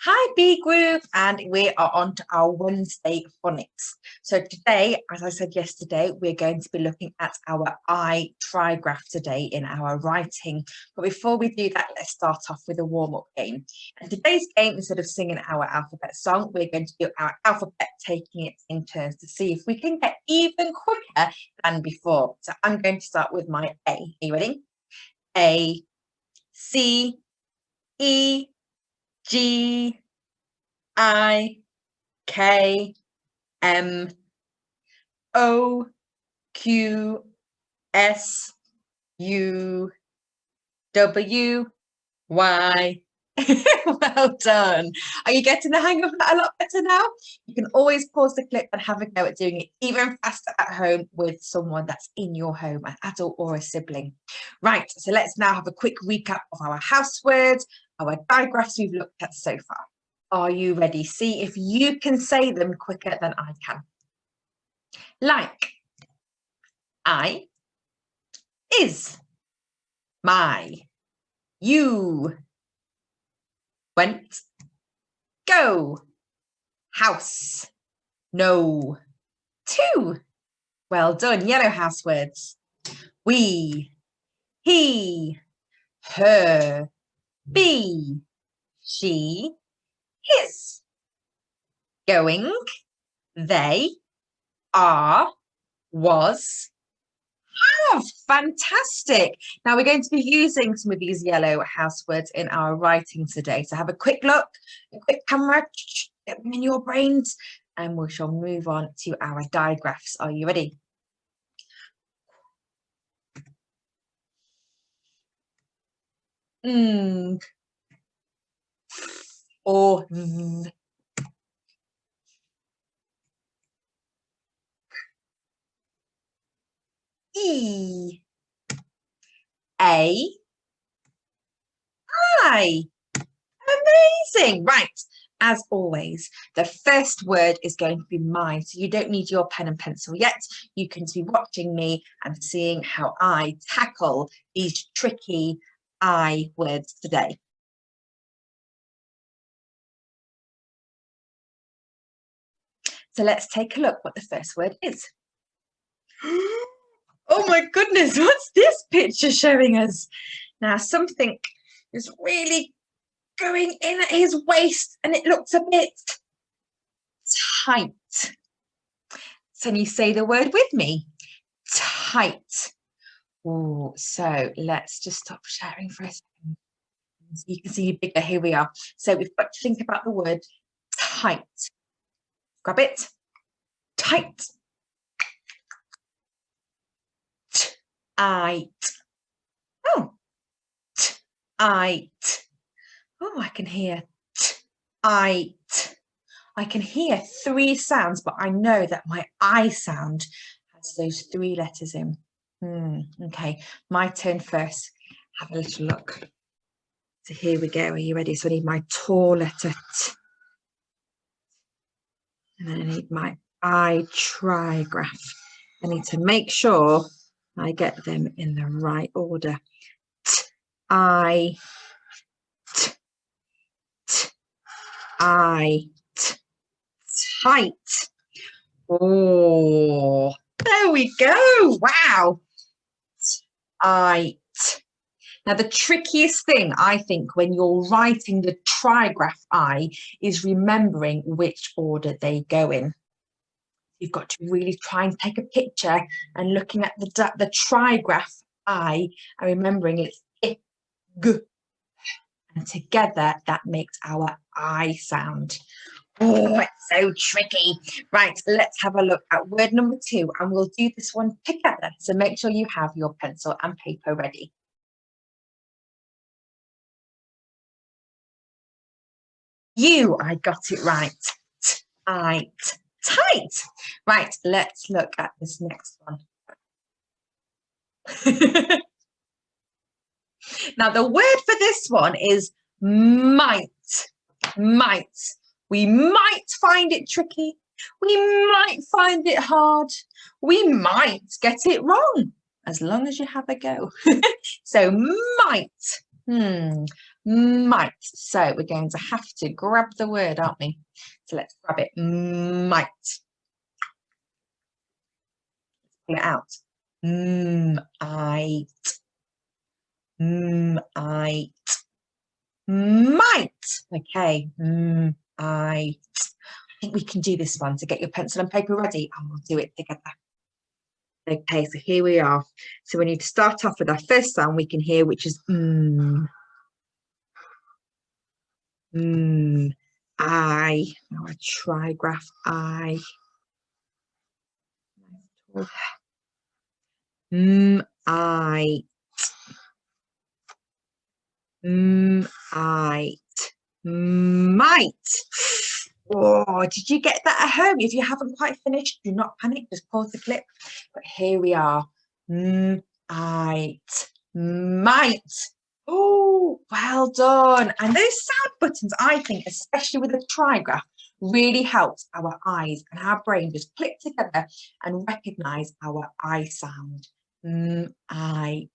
Hi B group, and we are on to our Wednesday phonics. So today, as I said yesterday, we're going to be looking at our I trigraph today in our writing. But before we do that, let's start off with a warm-up game. And today's game, instead of singing our alphabet song, we're going to do our alphabet, taking it in turns to see if we can get even quicker than before. So I'm going to start with my A. Are you ready? A, C, E, G, I, K, M, O, Q, S, U, W, Y. Well done. Are you getting the hang of that a lot better now? You can always pause the clip and have a go at doing it even faster at home with someone that's in your home, an adult or a sibling. Right, so let's now have a quick recap of our house words, our digraphs we've looked at so far. Are you ready? See if you can say them quicker than I can. Like, I, is, my, you, went, go, house, no, two. Well done, yellow house words. We, he, her, be, she, his. Going, they, are, was, have. Fantastic. Now we're going to be using some of these yellow house words in our writing today. So have a quick look, a quick camera, get them in your brains, and we shall move on to our digraphs. Are you ready? Or th. E, A, I. Amazing. Right. As always, the first word is going to be mine. So you don't need your pen and pencil yet. You can be watching me and seeing how I tackle these tricky I words today. So let's take a look what the first word is. Oh my goodness, what's this picture showing us? Now something is really going in at his waist and it looks a bit tight. Can you say the word with me? Tight. Oh, so let's just stop sharing for a second. So you can see bigger. Here we are. So we've got to think about the word tight. Grab it. Tight. Tight. Oh. Tight. Oh, I can hear tight. I can hear three sounds, but I know that my I sound has those three letters in. Okay, my turn first. Have a little look. So here we go. Are you ready? So I need my tall letter T. And then I need my I trigraph. I need to make sure I get them in the right order. T, I, T, T, I, T, tight. Oh, there we go. Wow. Tight. Now, the trickiest thing, I think, when you're writing the trigraph I is remembering which order they go in. You've got to really try and take a picture and looking at the trigraph I and remembering it's I, G. And together, that makes our I sound. Oh, it's so tricky. Right, let's have a look at word number 2, and we'll do this one together. So make sure you have your pencil and paper ready. I got it right. Tight. Tight. Right, let's look at this next one. Now, the word for this one is might. Might. We might find it tricky. We might find it hard. We might get it wrong, as long as you have a go. So might. Might. So we're going to have to grab the word, aren't we? So let's grab it. Might. Pull it out. Might. Might. Might. Okay. I think we can do this one. So get your pencil and paper ready and we'll do it together. Okay, so here we are. So we need to start off with our first sound we can hear, which is I. Now a trigraph I. I. Might. Oh, did you get that at home? If you haven't quite finished, do not panic, just pause the clip. But here we are. Might. Oh, well done. And those sound buttons, I think, especially with the trigraph, really helps our eyes and our brain just click together and recognize our I sound. Might.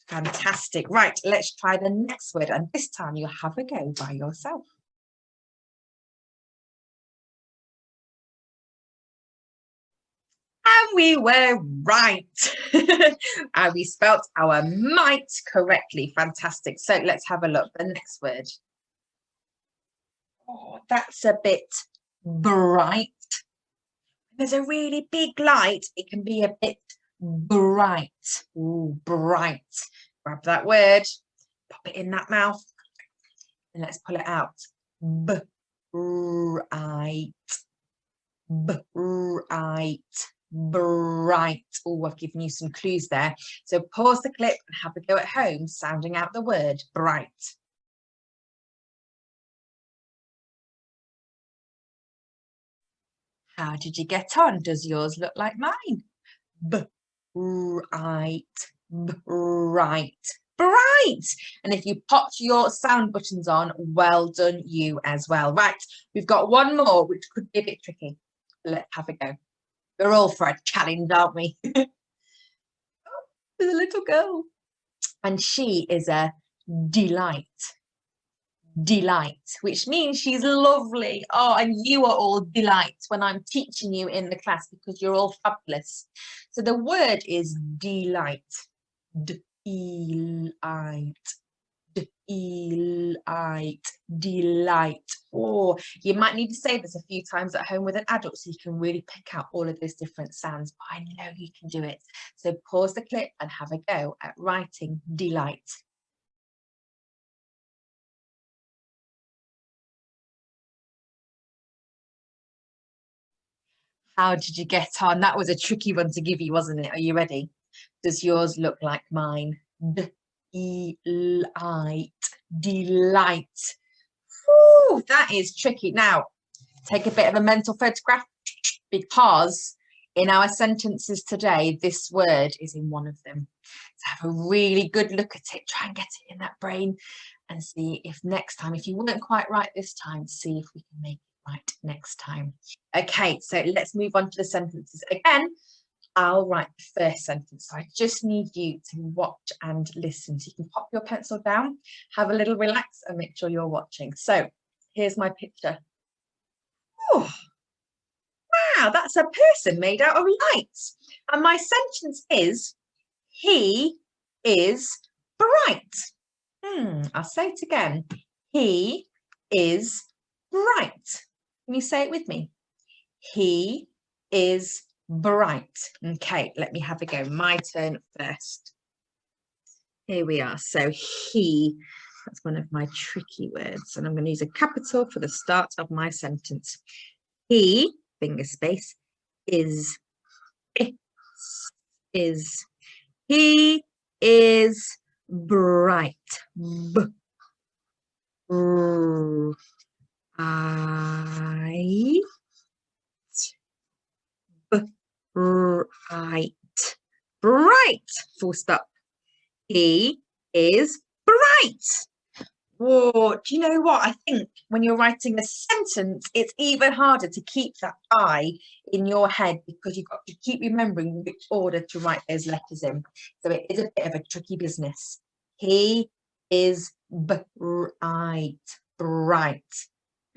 Fantastic. Right, let's try the next word. And this time you'll have a go by yourself. And we were right. And we spelt our might correctly. Fantastic. So let's have a look. The next word. Oh, that's a bit bright. There's a really big light. It can be a bit bright. Ooh, bright. Grab that word, pop it in that mouth, and let's pull it out. Bright. Bright. Bright. Oh, I've given you some clues there. So pause the clip and have a go at home sounding out the word bright. How did you get on? Does yours look like mine? Bright. Bright. Bright. And if you popped your sound buttons on, well done you as well. Right, we've got one more, which could be a bit tricky. Let's have a go. We're all for a challenge, aren't we? Oh, there's a little girl. And she is a delight. Delight, which means she's lovely. Oh, and you are all delight when I'm teaching you in the class because you're all fabulous. So the word is delight. Delight. Delight. Delight. Oh, you might need to say this a few times at home with an adult so you can really pick out all of those different sounds, but I know you can do it. So pause the clip and have a go at writing delight. How did you get on? That was a tricky one to give you, wasn't it? Are you ready? Does yours look like mine? Delight. Delight. Whew, that is tricky. Now, take a bit of a mental photograph because in our sentences today, this word is in one of them. So have a really good look at it. Try and get it in that brain and see if next time, if you weren't quite right this time, see if we can make it right next time. Okay, so let's move on to the sentences. Again, I'll write the first sentence. So I just need you to watch and listen. So you can pop your pencil down, have a little relax and make sure you're watching. So here's my picture. Oh, wow, that's a person made out of lights. And my sentence is, he is bright. I'll say it again. He is bright. Can you say it with me? He is bright. Okay, let me have a go. My turn first. Here we are. So he, that's one of my tricky words. And I'm going to use a capital for the start of my sentence. He, finger space, is. He is bright. Bright. Bright. Full stop. He is bright. Whoa, do you know what? I think when you're writing a sentence, it's even harder to keep that I in your head because you've got to keep remembering which order to write those letters in. So it is a bit of a tricky business. He is bright. Bright.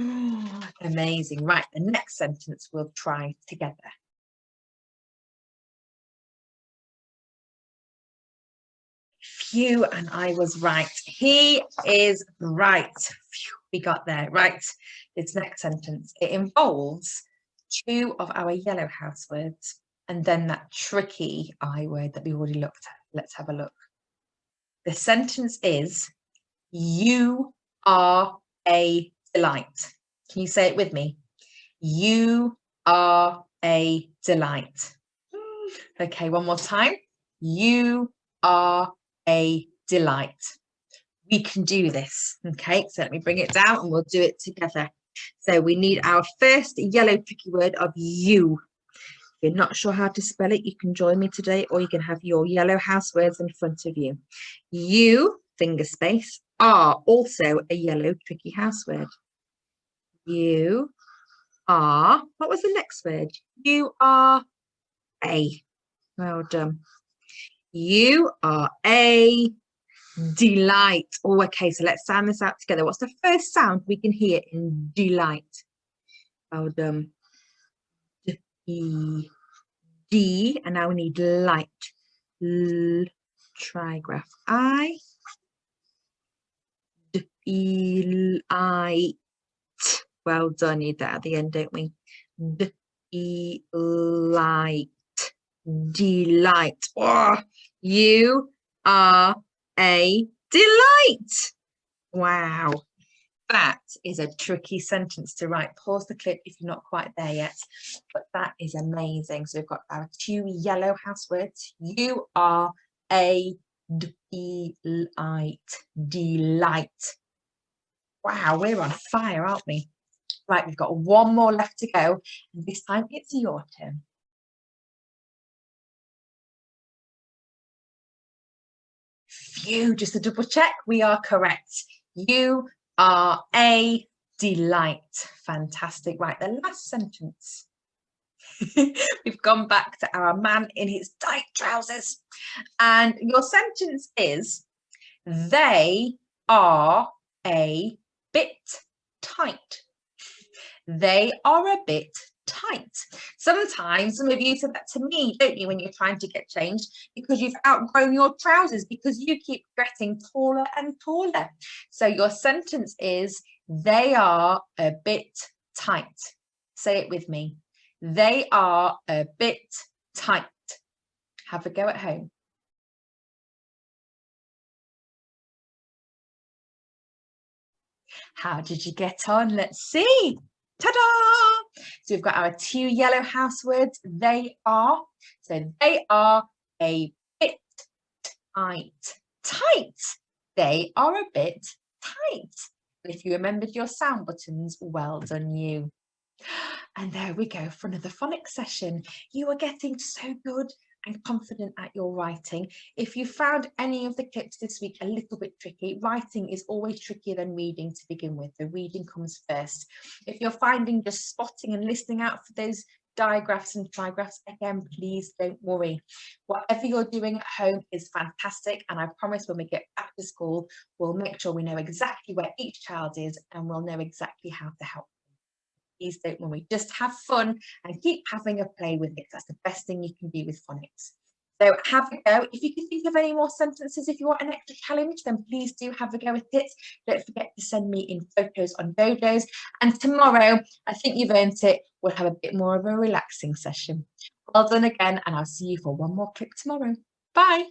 Amazing. Right, the next sentence we'll try together. Phew, and I was right. He is bright. Phew, we got there. Right, this next sentence. It involves two of our yellow house words and then that tricky I word that we already looked at. Let's have a look. The sentence is, you are a delight. Can you say it with me? You are a delight. Okay, one more time. You are a delight. We can do this. Okay, so let me bring it down and we'll do it together. So we need our first yellow tricky word of you. If you're not sure how to spell it, you can join me today, or you can have your yellow house words in front of you. You, finger space, are also a yellow tricky house word. You are, what was the next word? You are a. Well done. You are a delight. Oh, okay, so let's sound this out together. What's the first sound we can hear in delight? Well done. D, D, and now we need light. L, trigraph. I, D, E, I, T. Well done, need that at the end, don't we? D, E, light. Delight. Oh, you are a delight. Wow, that is a tricky sentence to write. Pause the clip if you're not quite there yet, but that is amazing. So we've got our two yellow house words. You are a delight. Delight. Wow, we're on fire, aren't we? Right, we've got one more left to go, and this time it's your turn. Phew, just to double check, we are correct. You are a delight. Fantastic. Right, the last sentence. We've gone back to our man in his tight trousers. And your sentence is, they are a bit tight. They are a bit tight. Sometimes some of you said that to me, don't you, when you're trying to get changed, because you've outgrown your trousers because you keep getting taller and taller. So your sentence is, they are a bit tight. Say it with me. They are a bit tight. Have a go at home. How did you get on? Let's see. Ta-da! So we've got our two yellow house words. They are. So they are a bit tight. Tight. They are a bit tight. If you remembered your sound buttons, well done you. And there we go for another phonics session. You are getting so good and confident at your writing. If you found any of the clips this week a little bit tricky, writing is always trickier than reading to begin with. The reading comes first. If you're finding just spotting and listening out for those digraphs and trigraphs, again, please don't worry. Whatever you're doing at home is fantastic, and I promise when we get back to school, we'll make sure we know exactly where each child is and we'll know exactly how to help. Please don't worry, just have fun and keep having a play with it. That's the best thing you can do with phonics. So have a go. If you can think of any more sentences, if you want an extra challenge, then please do have a go with it. Don't forget to send me in photos on Dodos. And tomorrow, I think you've earned it, we'll have a bit more of a relaxing session. Well done again, and I'll see you for one more clip tomorrow. Bye.